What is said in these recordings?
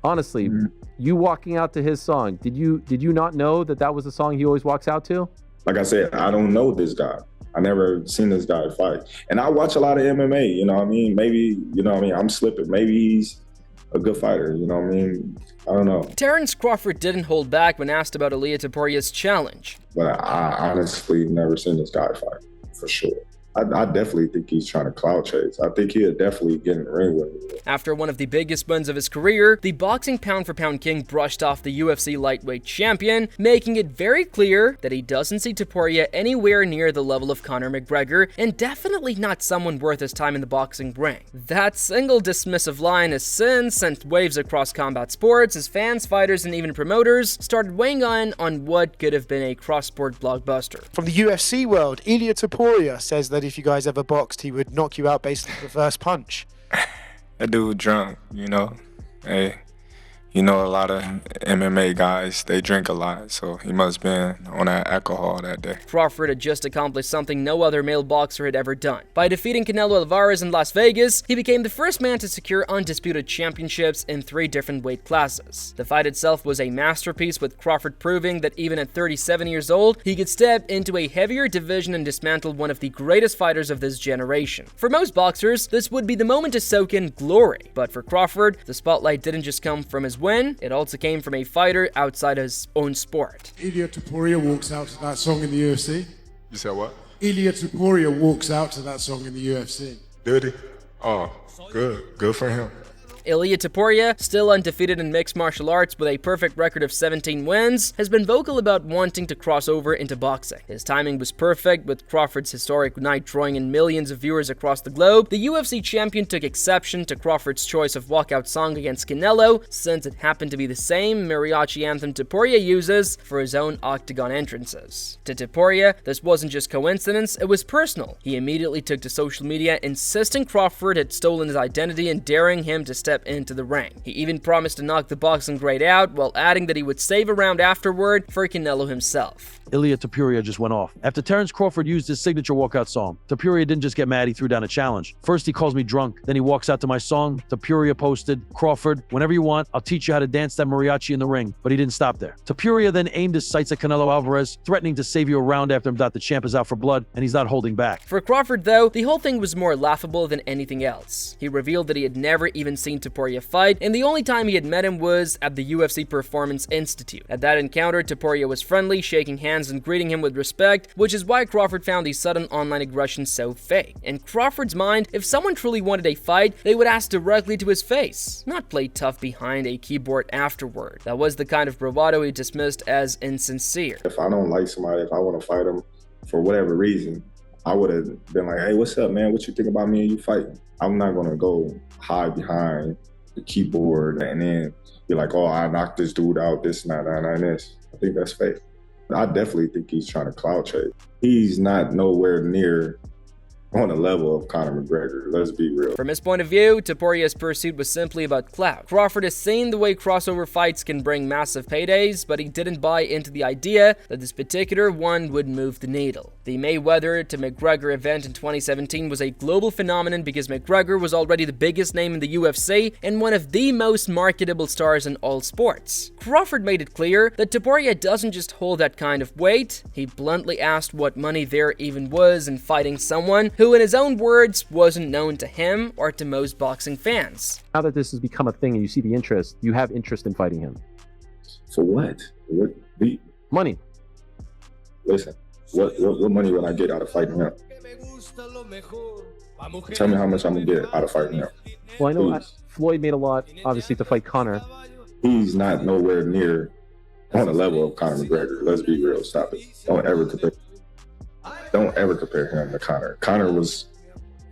Honestly, you walking out to his song, did you not know that that was the song he always walks out to? Like I said, I don't know this guy. I never seen this guy fight. And I watch a lot of MMA, you know what I mean? Maybe, you know what I mean, I'm slipping. Maybe he's a good fighter, you know what I mean? I don't know. Terence Crawford didn't hold back when asked about Ilia Topuria's challenge. But I honestly never seen this guy fight, for sure. I definitely think he's trying to clout chase. I think he'll definitely get in the ring with me. After one of the biggest wins of his career, the boxing pound-for-pound king brushed off the UFC lightweight champion, making it very clear that he doesn't see Topuria anywhere near the level of Conor McGregor, and definitely not someone worth his time in the boxing ring. That single dismissive line has since sent waves across combat sports as fans, fighters, and even promoters started weighing on what could have been a cross-sport blockbuster. From the UFC world, Ilia Topuria says that if you guys ever boxed, he would knock you out based on the first punch. That dude drunk, you know. Hey, you know, a lot of MMA guys, they drink a lot, so he must have been on that alcohol that day. Crawford had just accomplished something no other male boxer had ever done. By defeating Canelo Alvarez in Las Vegas, he became the first man to secure undisputed championships in 3 different weight classes. The fight itself was a masterpiece, with Crawford proving that even at 37 years old, he could step into a heavier division and dismantle one of the greatest fighters of this generation. For most boxers, this would be the moment to soak in glory, but for Crawford, the spotlight didn't just come from his win, it also came from a fighter outside his own sport. Ilia Topuria walks out to that song in the UFC. You said what? Ilia Topuria walks out to that song in the UFC. Did he? Oh, good. Good for him. Ilia Topuria, still undefeated in mixed martial arts with a perfect record of 17 wins, has been vocal about wanting to cross over into boxing. His timing was perfect, with Crawford's historic night drawing in millions of viewers across the globe. The UFC champion took exception to Crawford's choice of walkout song against Canelo, since it happened to be the same mariachi anthem Topuria uses for his own octagon entrances. To Topuria, this wasn't just coincidence, it was personal. He immediately took to social media, insisting Crawford had stolen his identity and daring him to step into the ring. He even promised to knock the boxing great out, while adding that he would save a round afterward for Canelo himself. Ilia Topuria just went off. After Terence Crawford used his signature walkout song, Topuria didn't just get mad, he threw down a challenge. First he calls me drunk, then he walks out to my song. Topuria posted, "Crawford, whenever you want, I'll teach you how to dance that mariachi in the ring." But he didn't stop there. Topuria then aimed his sights at Canelo Alvarez, threatening to save you a round after the champ is out for blood, and he's not holding back. For Crawford though, the whole thing was more laughable than anything else. He revealed that he had never even seen Topuria fight, and the only time he had met him was at the UFC Performance Institute. At that encounter, Topuria was friendly, shaking hands and greeting him with respect, which is why Crawford found the sudden online aggression so fake. In Crawford's mind, if someone truly wanted a fight, they would ask directly to his face, not play tough behind a keyboard afterward. That was the kind of bravado he dismissed as insincere. If I don't like somebody, if I want to fight them for whatever reason, I would have been like, "Hey, what's up, man? What you think about me and you fighting?" I'm not going to go hide behind the keyboard and then be like, "Oh, I knocked this dude out, this and that and this." I think that's fake. I definitely think he's trying to clout chase. He's not nowhere near on the level of Conor McGregor, let's be real. From his point of view, Topuria's pursuit was simply about clout. Crawford has seen the way crossover fights can bring massive paydays, but he didn't buy into the idea that this particular one would move the needle. The Mayweather to McGregor event in 2017 was a global phenomenon because McGregor was already the biggest name in the UFC and one of the most marketable stars in all sports. Crawford made it clear that Topuria doesn't just hold that kind of weight. He bluntly asked what money there even was in fighting someone who, in his own words, wasn't known to him or to most boxing fans. Now that this has become a thing and you see the interest, you have interest in fighting him. For what? What? Money. Listen, what money would I get out of fighting him? Tell me how much I'm gonna get out of fighting him. Well, I know Floyd made a lot, obviously, to fight Conor. He's not nowhere near on the level of Conor McGregor. Let's be real. Stop it. Don't ever compare him to Conor. Conor was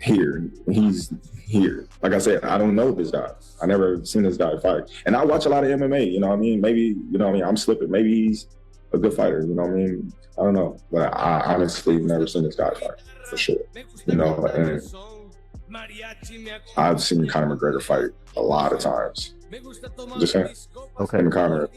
here. He's here. Like I said, I don't know this guy. I never seen this guy fight. And I watch a lot of MMA, you know what I mean? Maybe, you know what I mean? I'm slipping. Maybe he's a good fighter, you know what I mean? I don't know. But I honestly never seen this guy fight, for sure. You know, and I've seen Conor McGregor fight a lot of times. Just saying. Okay. And Conor,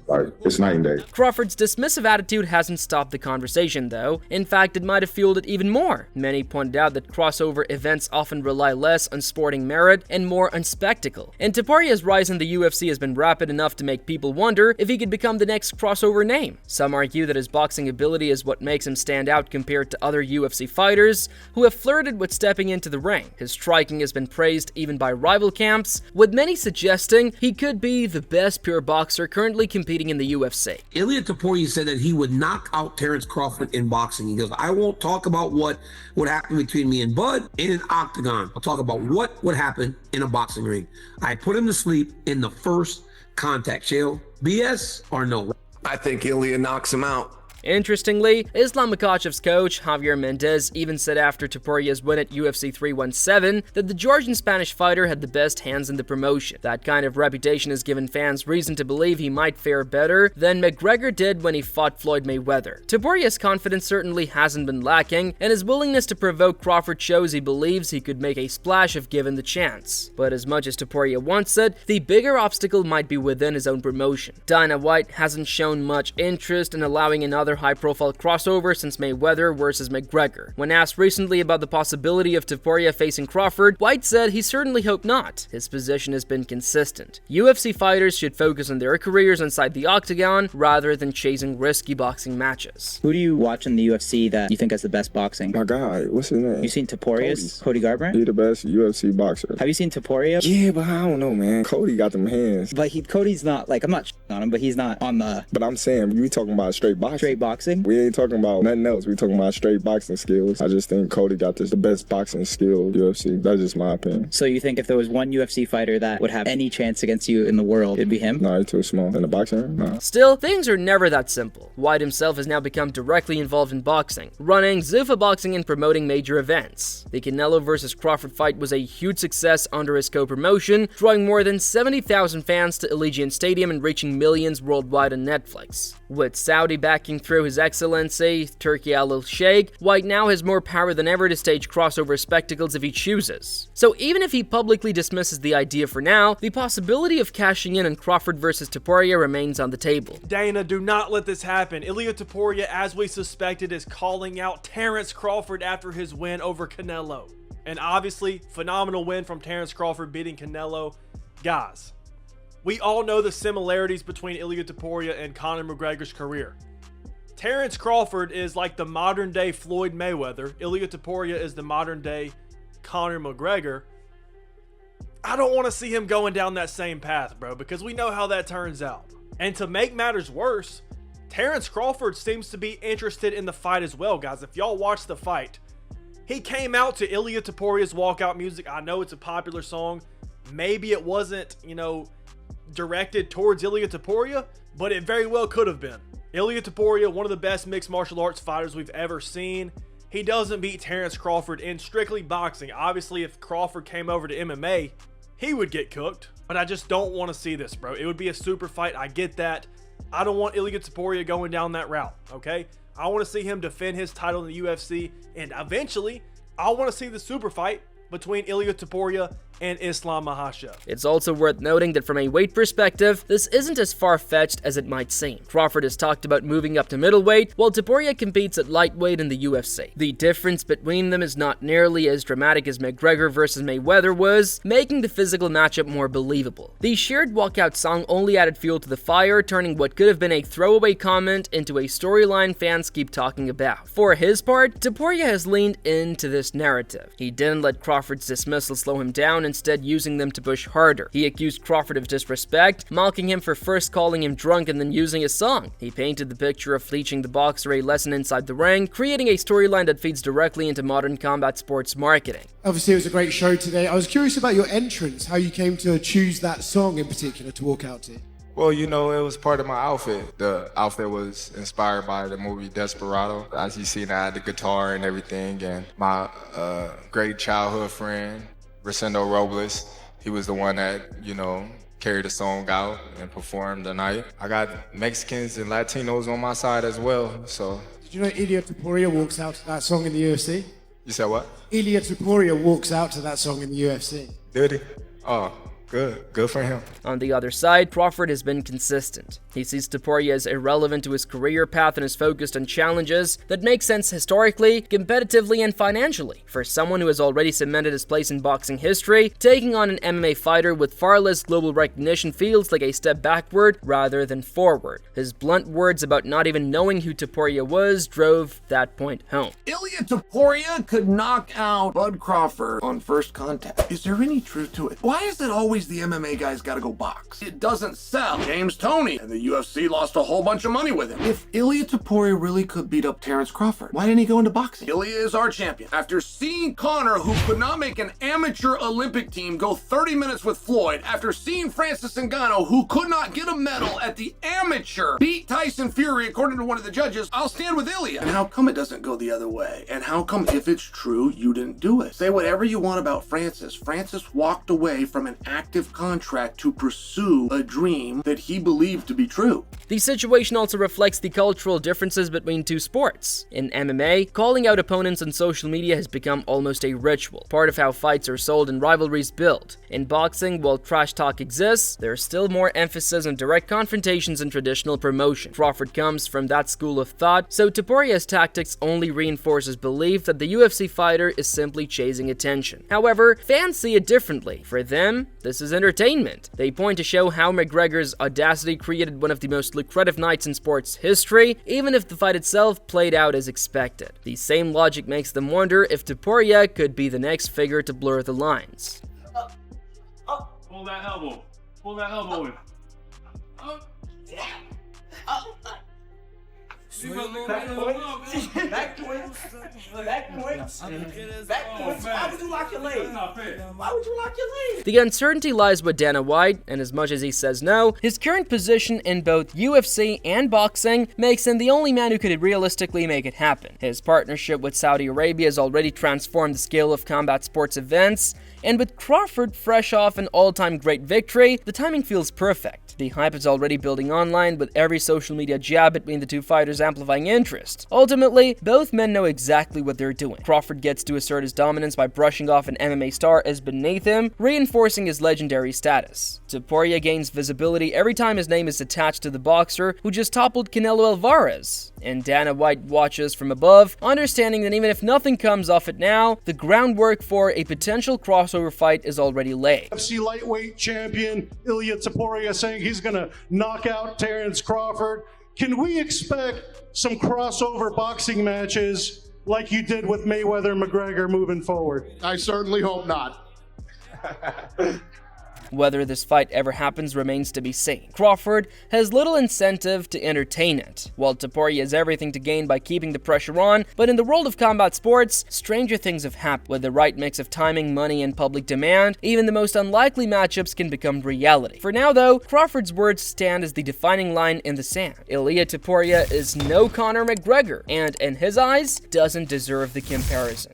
like, it's night and day. Crawford's dismissive attitude hasn't stopped the conversation, though. In fact, it might have fueled it even more. Many pointed out that crossover events often rely less on sporting merit and more on spectacle. And Topuria's rise in the UFC has been rapid enough to make people wonder if he could become the next crossover name. Some argue that his boxing ability is what makes him stand out compared to other UFC fighters who have flirted with stepping into the ring. His striking has been praised even by rival camps, with many suggesting he could be the best pure boxer currently competing in the UFC. Ilia Topuria said that he would knock out Terence Crawford in boxing. He goes, I won't talk about what would happen between me and Bud in an octagon. I'll talk about what would happen in a boxing ring. I put him to sleep in the first contact. Shale, BS or no? I think Ilia knocks him out. Interestingly, Islam Makhachev's coach, Javier Mendez, even said after Topuria's win at UFC 317 that the Georgian-Spanish fighter had the best hands in the promotion. That kind of reputation has given fans reason to believe he might fare better than McGregor did when he fought Floyd Mayweather. Topuria's confidence certainly hasn't been lacking, and his willingness to provoke Crawford shows he believes he could make a splash if given the chance. But as much as Topuria wants it, the bigger obstacle might be within his own promotion. Dana White hasn't shown much interest in allowing another high-profile crossover since Mayweather versus McGregor. When asked recently about the possibility of Topuria facing Crawford, White said he certainly hoped not. His position has been consistent. UFC fighters should focus on their careers inside the octagon rather than chasing risky boxing matches. Who do you watch in the UFC that you think has the best boxing? My guy, what's his name? You seen Topuria's? Cody Garbrandt? He the best UFC boxer. Have you seen Topuria? Yeah, but I don't know, man. Cody got them hands. But Cody's not, like, I'm not on him, but he's not on the... But I'm saying, we talking about straight boxing. Straight boxing? We ain't talking about nothing else. We talking about straight boxing skills. I just think Cody got the best boxing skill UFC. That's just my opinion. So you think if there was one UFC fighter that would have any chance against you in the world, it'd be him? No, he's too small. In the boxing ring? No. Still, things are never that simple. White himself has now become directly involved in boxing, running Zuffa Boxing and promoting major events. The Canelo vs. Crawford fight was a huge success under his co-promotion, drawing more than 70,000 fans to Allegiant Stadium and reaching millions worldwide on Netflix. With Saudi backing through His Excellency, Turki Al Sheikh, White now has more power than ever to stage crossover spectacles if he chooses. So even if he publicly dismisses the idea for now, the possibility of cashing in on Crawford vs. Topuria remains on the table. Dana, do not let this happen. Ilia Topuria, as we suspected, is calling out Terence Crawford after his win over Canelo. And obviously, phenomenal win from Terence Crawford beating Canelo. Guys, we all know the similarities between Ilia Topuria and Conor McGregor's career. Terence Crawford is like the modern day Floyd Mayweather. Ilia Topuria is the modern day Conor McGregor. I don't want to see him going down that same path, bro, because we know how that turns out. And to make matters worse, Terence Crawford seems to be interested in the fight as well, guys. If y'all watch the fight, he came out to Ilia Topuria's walkout music. I know it's a popular song. Maybe it wasn't, directed towards Ilia Topuria, but it very well could have been. Ilia Topuria, one of the best mixed martial arts fighters we've ever seen. He doesn't beat Terence Crawford in strictly boxing. Obviously, if Crawford came over to MMA, he would get cooked. But I just don't want to see this, bro. It would be a super fight. I get that. I don't want Ilia Topuria going down that route, okay? I want to see him defend his title in the UFC, and eventually, I want to see the super fight between Ilia Topuria and Islam Makhachev. It's also worth noting that from a weight perspective, this isn't as far-fetched as it might seem. Crawford has talked about moving up to middleweight, while Topuria competes at lightweight in the UFC. The difference between them is not nearly as dramatic as McGregor versus Mayweather was, making the physical matchup more believable. The shared walkout song only added fuel to the fire, turning what could have been a throwaway comment into a storyline fans keep talking about. For his part, Topuria has leaned into this narrative. He didn't let Crawford's dismissal slow him down, instead using them to push harder. He accused Crawford of disrespect, mocking him for first calling him drunk and then using his song. He painted the picture of teaching the boxer a lesson inside the ring, creating a storyline that feeds directly into modern combat sports marketing. Obviously, it was a great show today. I was curious about your entrance, how you came to choose that song in particular to walk out to. Well, it was part of my outfit. The outfit was inspired by the movie Desperado. As you see, I had the guitar and everything, and my great childhood friend, Rosendo Robles, he was the one that, carried the song out and performed the night. I got Mexicans and Latinos on my side as well, so. Did you know Ilia Topuria walks out to that song in the UFC? You said what? Ilia Topuria walks out to that song in the UFC. Did he? Oh, good. Good for him. On the other side, Crawford has been consistent. He sees Topuria as irrelevant to his career path and is focused on challenges that make sense historically, competitively, and financially. For someone who has already cemented his place in boxing history, taking on an MMA fighter with far less global recognition feels like a step backward rather than forward. His blunt words about not even knowing who Topuria was drove that point home. Ilia Topuria could knock out Bud Crawford on first contact. Is there any truth to it? Why is it always the MMA guys gotta go box? It doesn't sell. James Toney and the UFC lost a whole bunch of money with him. If Ilia Topuria really could beat up Terence Crawford, why didn't he go into boxing? Ilia is our champion. After seeing Conor, who could not make an amateur Olympic team, go 30 minutes with Floyd, after seeing Francis Ngannou, who could not get a medal at the amateur, beat Tyson Fury according to one of the judges, I'll stand with Ilia. And how come it doesn't go the other way? And how come, if it's true, you didn't do it? Say whatever you want about Francis. Francis walked away from an active contract to pursue a dream that he believed to be true. The situation also reflects the cultural differences between two sports. In MMA, calling out opponents on social media has become almost a ritual, part of how fights are sold and rivalries built. In boxing, while trash talk exists, there is still more emphasis on direct confrontations and traditional promotion. Crawford comes from that school of thought, so Topuria's tactics only reinforce his belief that the UFC fighter is simply chasing attention. However, fans see it differently. For them, this is entertainment. They point to show how McGregor's audacity created one of the most lucrative nights in sports history, even if the fight itself played out as expected. The same logic makes them wonder if Topuria could be the next figure to blur the lines. Pull that elbow. Pull that elbow in. Back twist. Why would you lock your leg? Why would you lock your leg? The uncertainty lies with Dana White, and as much as he says no, his current position in both UFC and boxing makes him the only man who could realistically make it happen. His partnership with Saudi Arabia has already transformed the scale of combat sports events, and with Crawford fresh off an all-time great victory, the timing feels perfect. The hype is already building online, with every social media jab between the two fighters amplifying interest. Ultimately, both men know exactly what they're doing. Crawford gets to assert his dominance by brushing off an MMA star as beneath him, reinforcing his legendary status. Topuria gains visibility every time his name is attached to the boxer who just toppled Canelo Alvarez. And Dana White watches from above, understanding that even if nothing comes off it now, the groundwork for a potential crossover fight is already laid. UFC lightweight champion Ilia Topuria saying he's going to knock out Terence Crawford. Can we expect some crossover boxing matches like you did with Mayweather and McGregor moving forward? I certainly hope not. Whether this fight ever happens remains to be seen. Crawford has little incentive to entertain it, while Topuria has everything to gain by keeping the pressure on, but in the world of combat sports, stranger things have happened. With the right mix of timing, money, and public demand, even the most unlikely matchups can become reality. For now though, Crawford's words stand as the defining line in the sand. Ilia Topuria is no Conor McGregor, and in his eyes, doesn't deserve the comparison.